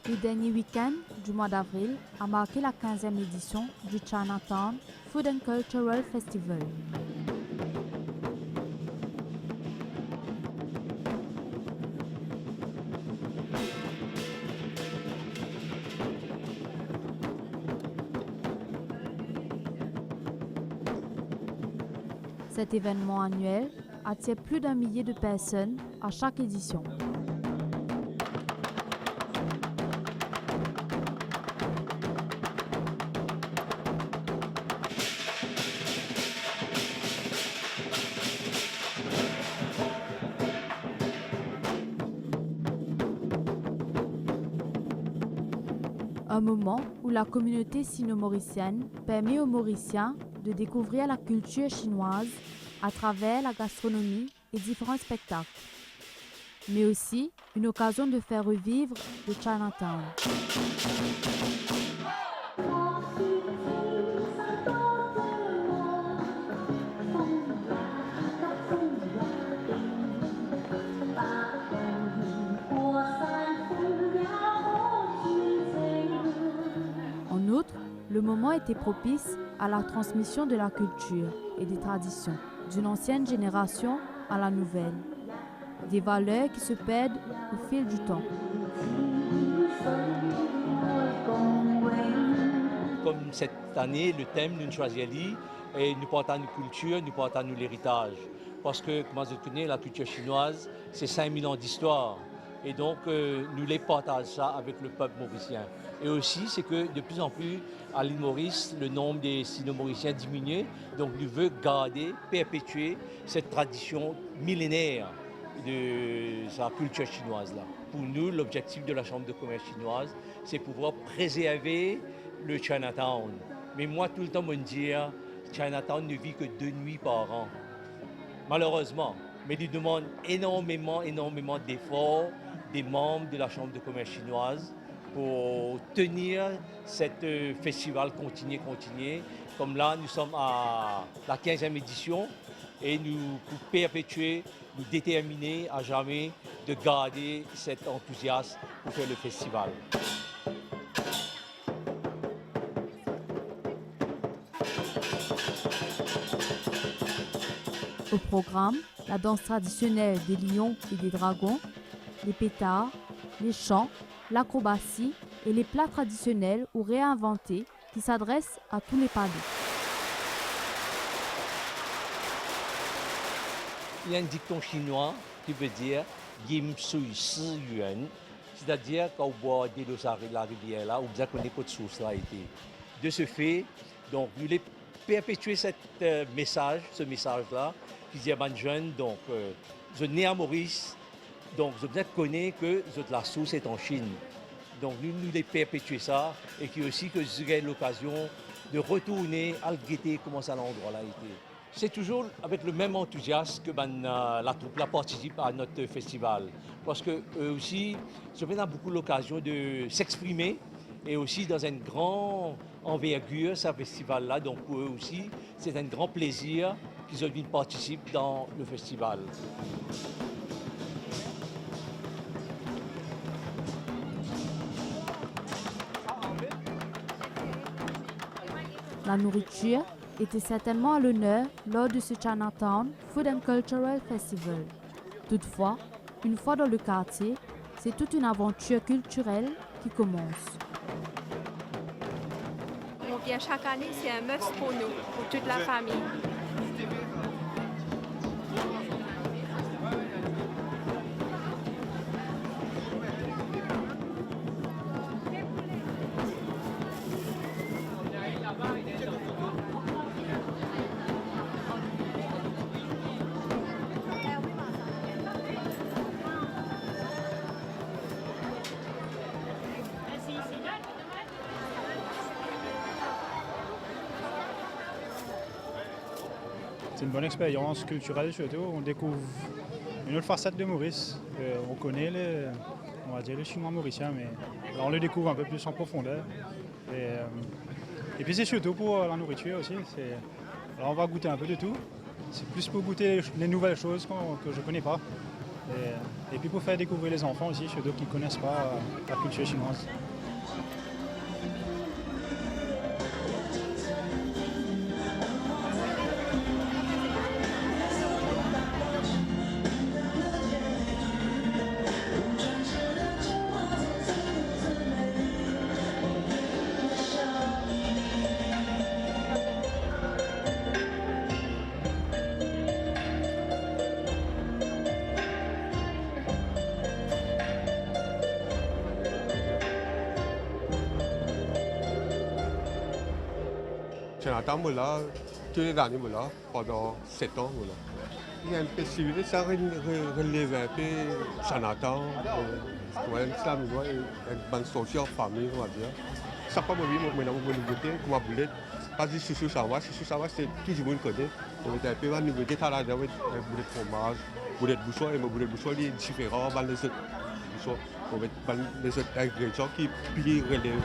Le dernier week-end du mois d'avril a marqué la 15e édition du Chinatown Food and Cultural Festival. Cet événement annuel attire plus d'1 millier de personnes à chaque édition. Un moment où la communauté sino-mauricienne permet aux Mauriciens de découvrir la culture chinoise à travers la gastronomie et différents spectacles, mais aussi une occasion de faire revivre le Chinatown. En outre, le moment était propice à la transmission de la culture et des traditions d'une ancienne génération à la nouvelle, des valeurs qui se perdent au fil du temps. Comme cette année, le thème d'une choisie est nous portons nos cultures, nous portons l'héritage. Parce que, comme vous connaissez, la culture chinoise, c'est 5000 ans d'histoire. Et donc, nous les partageons ça avec le peuple mauricien. Et aussi, c'est que de plus en plus, à l'île Maurice, le nombre des Sino-Mauriciens diminue. Donc, nous voulons garder, perpétuer cette tradition millénaire de sa culture chinoise-là. Pour nous, l'objectif de la Chambre de commerce chinoise, c'est pouvoir préserver le Chinatown. Mais moi, tout le temps, me dire, Chinatown ne vit que 2 nuits par an. Malheureusement. Mais il demande énormément d'efforts des membres de la Chambre de commerce chinoise pour tenir cette festival continuer. Comme là, nous sommes à la 15e édition et nous, pour perpétuer, nous déterminer à jamais de garder cet enthousiasme pour faire le festival. Au programme, la danse traditionnelle des lions et des dragons, les pétards, les chants, l'acrobatie et les plats traditionnels ou réinventés qui s'adressent à tous les palais. Il y a un dicton chinois qui veut dire Yim Sui Si Yuan, c'est-à-dire quand on boit de l'eau de la rivière là, on vous connaît pas de source là été. De ce fait, donc nous voulons perpétuer ce message-là, qui dit à les jeunes, donc je né à Maurice, donc je connais que la source est en Chine. Donc nous voulons perpétuer ça et qui aussi que j'aurai l'occasion de retourner à le guetter comment ça l'endroit là été. C'est toujours avec le même enthousiasme que la troupe là participe à notre festival. Parce que eux aussi, ça fait beaucoup l'occasion de s'exprimer et aussi dans une grande envergure, ce festival-là. Donc pour eux aussi, c'est un grand plaisir qu'ils viennent participer dans le festival. La nourriture était certainement à l'honneur lors de ce Chinatown Food and Cultural Festival. Toutefois, une fois dans le quartier, c'est toute une aventure culturelle qui commence. On vient chaque année, c'est un must pour nous, pour toute la famille. C'est une bonne expérience culturelle surtout. On découvre une autre facette de Maurice. On connaît les Chinois mauriciens, mais là on le découvre un peu plus en profondeur. Et puis c'est surtout pour la nourriture aussi. Alors on va goûter un peu de tout. C'est plus pour goûter les nouvelles choses que je ne connais pas. Et puis pour faire découvrir les enfants aussi, chez d'autres qui ne connaissent pas la culture chinoise. Chinatown, voilà, tous les années, voilà, pendant 7 ans. Voilà. Il y a une possibilité, ça relève un peu Chinatown, ça me doit être bonne sortie en famille, on va dire. Ça pas moi, maintenant, mon nouveauté, comme ma boulette, pas du sushi savoir, c'est tout le monde connaît. On est un peu une nouveauté, tu as la boulette de fromage, boulette de bouchon, et ma boulette de bouchon, il est différent dans les autres bouchons. On met les autres ingrédients qui plus relèvent.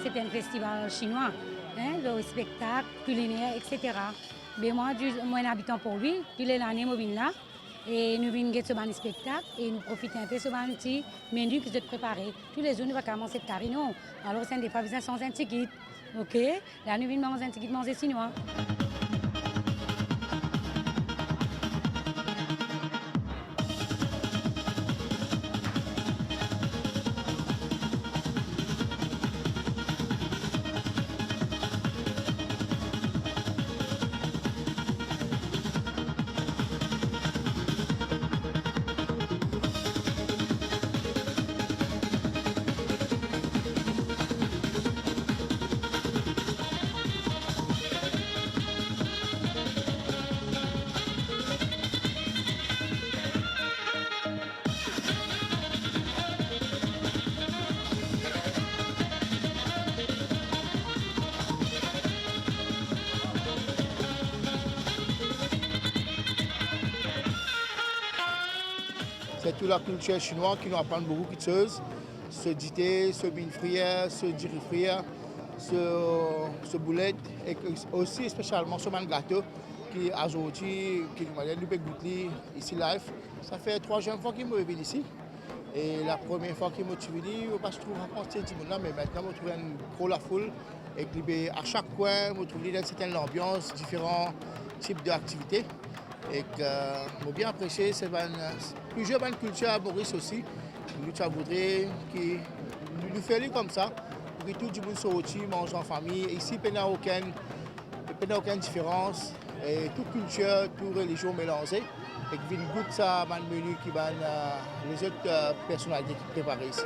C'est un festival chinois, hein, le spectacle culinaire, etc. Mais moi, un habitant pour lui, tous les années, je viens là et nous venons faire ce spectacle et nous profitons un peu de ce petit menu que je préparé. Tous les jours, nous allons commencer de carino. Alors, c'est des fois, nous sans un ticket. OK? Là, nous venons manger un ticket, manger chinois. C'est toute la culture chinoise qui nous apprend beaucoup de choses. Ce dité, ce bin frire, ce diri frire, ce boulette, et aussi spécialement ce gâteau qui aujourd'hui, qui nous peut goûter ici live. Ça fait 3e fois qu'il me venu ici. Et la première fois qu'il me suis venu, je trouve à penser du monde là, mais maintenant je trouve une grosse foule. Et à chaque coin, je trouve une certaine ambiance, différents types d'activités. Et que j'ai bien apprécié, c'est plusieurs bonnes cultures à Maurice aussi. Nous voudrions qui nous fait comme ça, pour que tout le monde sorti, mange en famille. Et ici, il n'y a aucune différence. Et toute culture, toute religion mélangée. Et que nous goûte ça dans le menu qui va les autres personnalités qui préparent ici.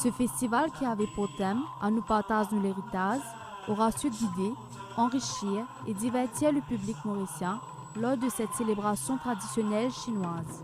Ce festival qui avait pour thème « À nous partageons l'héritage » aura su guider, enrichir et divertir le public mauricien lors de cette célébration traditionnelle chinoise.